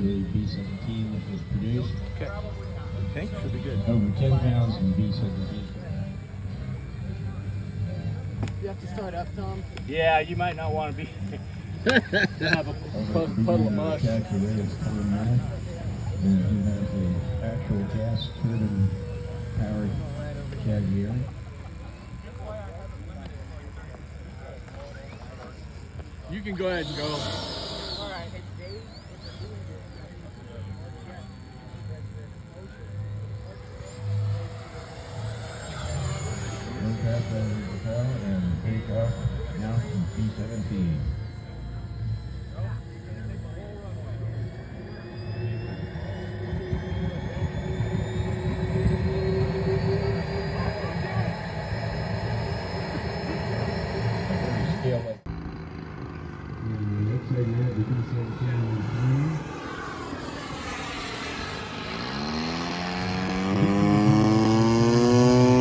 a B17 that was produced. Okay. I think should be good. Over 10 pounds in B17. You have to start up, Tom. Yeah, you might not want to be have a puddle of mush. Calculated per minute. And he has an actual gas turbine powered shed here. You can go ahead and go. All right. Aircraft ready to propel and take off now from B17.